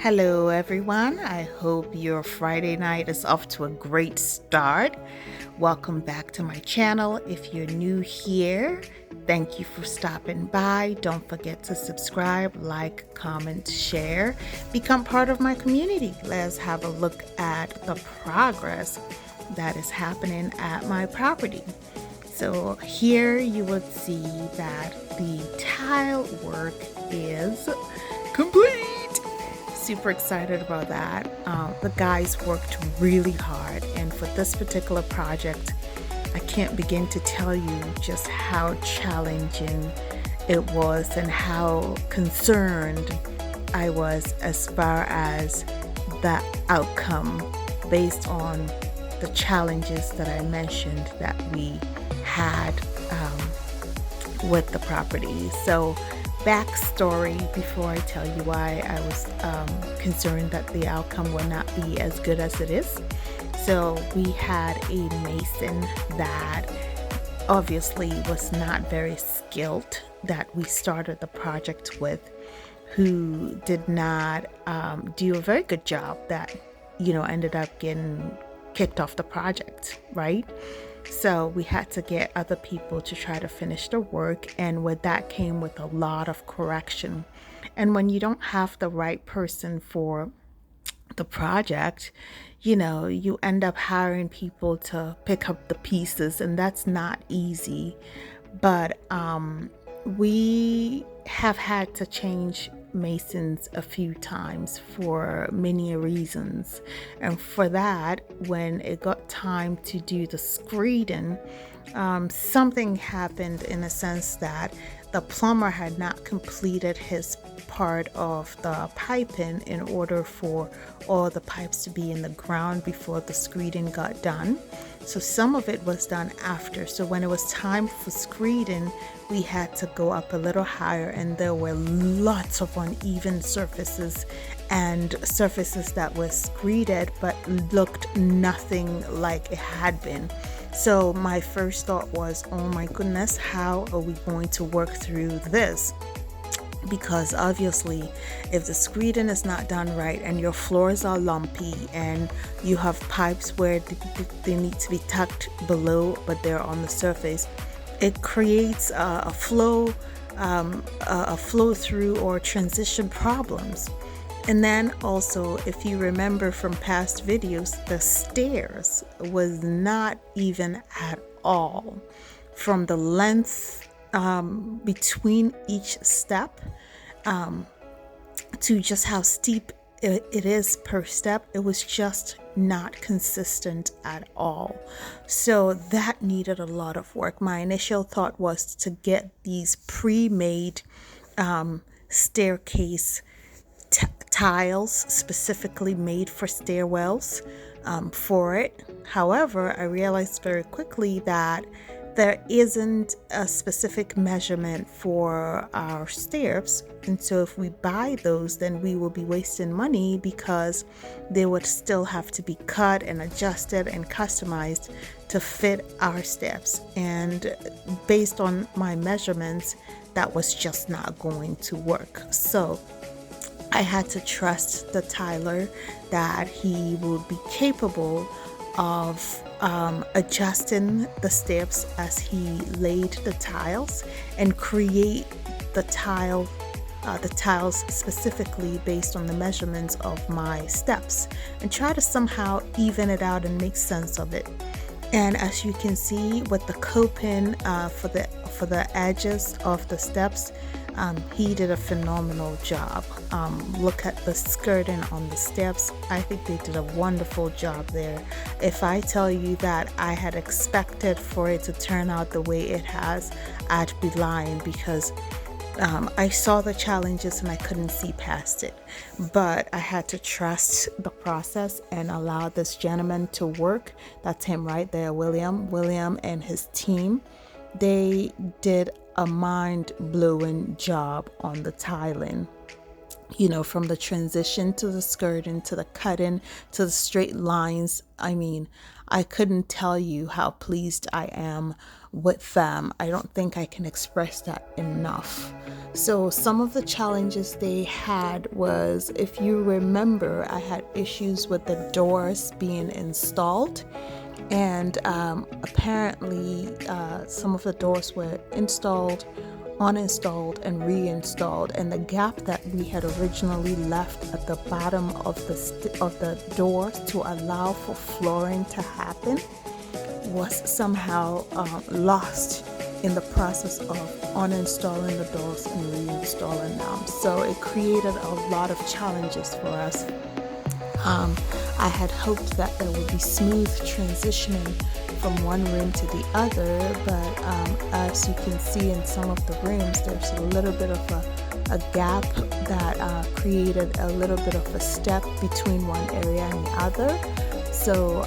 Hello, everyone. I hope your Friday night is off to a great start. Welcome back to my channel. If you're new here, thank you for stopping by. Don't forget to subscribe, like, comment, share, become part of my community. Let's have a look at the progress that is happening at my property. So here you would see that the tile work is complete. Super excited about that. The guys worked really hard, and for this particular project, I can't begin to tell you just how challenging it was and how concerned I was as far as the outcome based on the challenges that I mentioned that we had with the property. So backstory before I tell you why I was concerned that the outcome would not be as good as it is. So we had a mason that obviously was not very skilled that we started the project with, who did not do a very good job that ended up getting kicked off the project, right? So we had to get other people to try to finish the work, and with that came with a lot of correction. And when you don't have the right person for the project, you end up hiring people to pick up the pieces, and that's not easy. But we have had to change masons a few times for many reasons, and for that, when it got time to do the screeding, something happened in a sense that the plumber had not completed his part of the piping in order for all the pipes to be in the ground before the screeding got done. So some of it was done after. So when it was time for screeding, we had to go up a little higher, and there were lots of uneven surfaces and surfaces that were screeded but looked nothing like it had been. So my first thought was, oh my goodness, how are we going to work through this? Because obviously if the screeding is not done right and your floors are lumpy and you have pipes where they need to be tucked below but they're on the surface, it creates a flow through or transition problems. And then also, if you remember from past videos, the stairs was not even at all from the length between each step to just how steep it is per step. It was just not consistent at all. So that needed a lot of work. My initial thought was to get these pre-made staircase tiles specifically made for stairwells for it. However, I realized very quickly that there isn't a specific measurement for our stairs, and so if we buy those, then we will be wasting money because they would still have to be cut and adjusted and customized to fit our steps. And based on my measurements, that was just not going to work. So I had to trust the tiler that he would be capable of adjusting the steps as he laid the tiles and create the tiles specifically based on the measurements of my steps, and try to somehow even it out and make sense of it. And as you can see with the coping for the edges of the steps, he did a phenomenal job. Look at the skirting on the steps. I think they did a wonderful job there. If I tell you that I had expected for it to turn out the way it has, I'd be lying, because I saw the challenges and I couldn't see past it. But I had to trust the process and allow this gentleman to work. That's him right there, William and his team. They did a mind-blowing job on the tiling. From the transition to the skirting to the cutting to the straight lines. I mean, I couldn't tell you how pleased I am with them. I don't think I can express that enough. So some of the challenges they had was, if you remember, I had issues with the doors being installed, and apparently some of the doors were installed, uninstalled, and reinstalled, and the gap that we had originally left at the bottom of the doors to allow for flooring to happen was somehow lost in the process of uninstalling the doors and reinstalling them. So it created a lot of challenges for us. I had hoped that there would be smooth transitioning from one room to the other, but as you can see in some of the rooms, there's a little bit of a gap that created a little bit of a step between one area and the other. So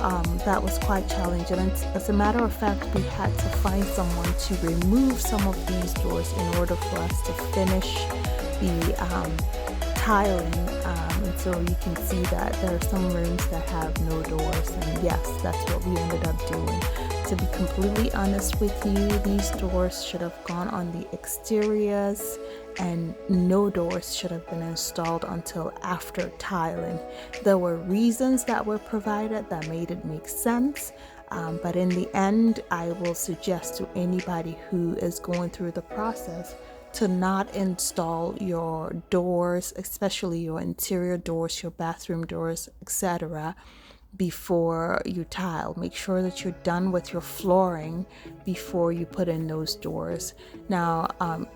that was quite challenging. And as a matter of fact, we had to find someone to remove some of these doors in order for us to finish the tiling. And so you can see that there are some rooms that have no doors, and yes, that's what we ended up doing. To be completely honest with you, these doors should have gone on the exteriors, and no doors should have been installed until after tiling. There were reasons that were provided that made it make sense, but in the end, I will suggest to anybody who is going through the process to not install your doors, especially your interior doors, your bathroom doors, etc., before you tile. Make sure that you're done with your flooring before you put in those doors. Now,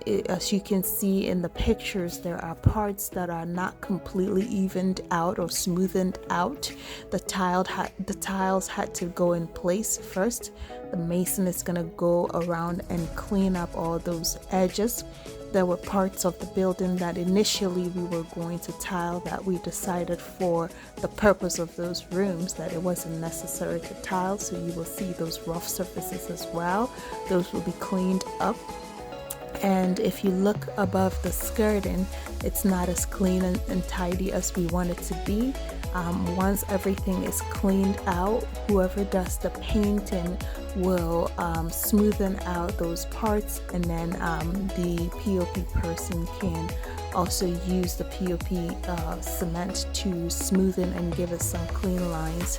as you can see in the pictures, there are parts that are not completely evened out or smoothened out. The tiles had to go in place first. The mason is going to go around and clean up all those edges. There were parts of the building that initially we were going to tile that we decided for the purpose of those rooms that it wasn't necessary to tile, so you will see those rough surfaces as well. Those will be cleaned up. And if you look above the skirting, it's not as clean and tidy as we want it to be. Once everything is cleaned out, whoever does the painting will smoothen out those parts, and then the POP person can also use the POP cement to smoothen and give it some clean lines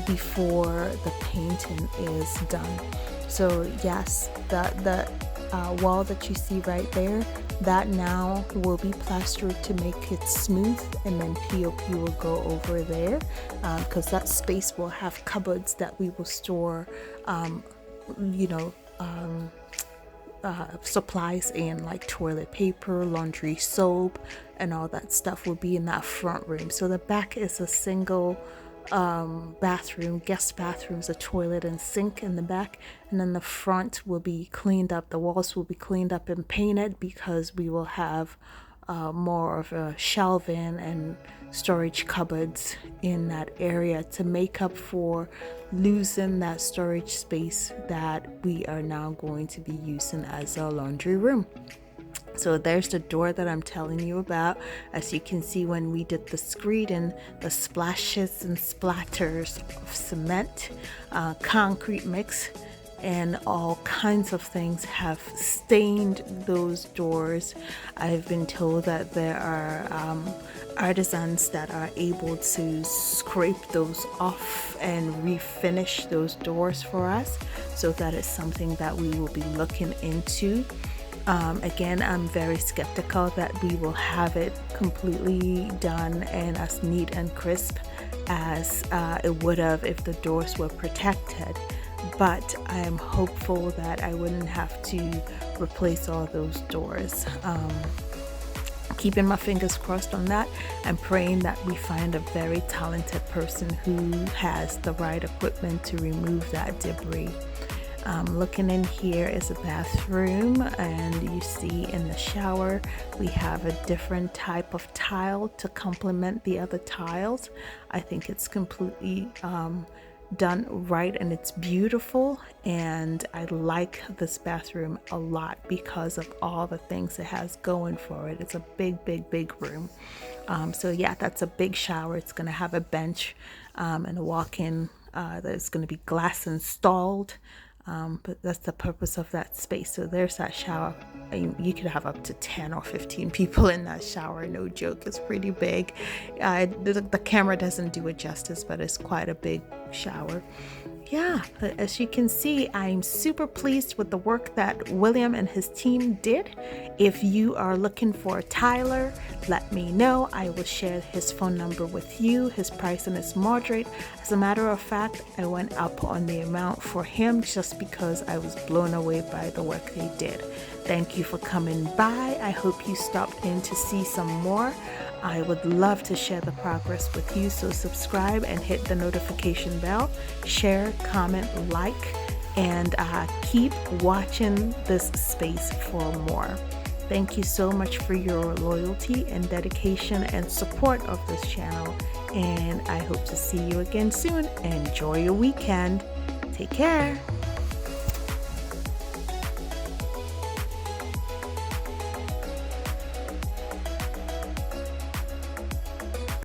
before the painting is done. So yes, the wall that you see right there, that now will be plastered to make it smooth, and then POP will go over there because that space will have cupboards that we will store supplies in, like toilet paper, laundry soap, and all that stuff will be in that front room. So the back is a single bathroom, guest bathrooms, a toilet and sink in the back, and then the front will be cleaned up. The walls will be cleaned up and painted because we will have more of a shelving and storage cupboards in that area to make up for losing that storage space that we are now going to be using as a laundry room. So there's the door that I'm telling you about. As you can see, when we did the screeding, the splashes and splatters of cement, concrete mix, and all kinds of things have stained those doors. I've been told that there are artisans that are able to scrape those off and refinish those doors for us. So that is something that we will be looking into. Again, I'm very skeptical that we will have it completely done and as neat and crisp as it would have if the doors were protected. But I am hopeful that I wouldn't have to replace all those doors. Keeping my fingers crossed on that and praying that we find a very talented person who has the right equipment to remove that debris. Looking in here is a bathroom, and you see in the shower we have a different type of tile to complement the other tiles. I think it's completely done right, and it's beautiful, and I like this bathroom a lot because of all the things it has going for it. It's a big room. So yeah, that's a big shower. It's going to have a bench and a walk-in. There's going to be glass installed. But that's the purpose of that space. So there's that shower. You could have up to 10 or 15 people in that shower, no joke. It's pretty big. The camera doesn't do it justice, but it's quite a big shower. Yeah, as you can see, I'm super pleased with the work that William and his team did. If you are looking for Tyler, let me know. I will share his phone number with you. His pricing is moderate. As a matter of fact, I went up on the amount for him just because I was blown away by the work they did. Thank you for coming by. I hope you stopped in to see some more. I would love to share the progress with you, so subscribe and hit the notification bell, share, comment, like, and keep watching this space for more. Thank you so much for your loyalty and dedication and support of this channel, and I hope to see you again soon. Enjoy your weekend. Take care.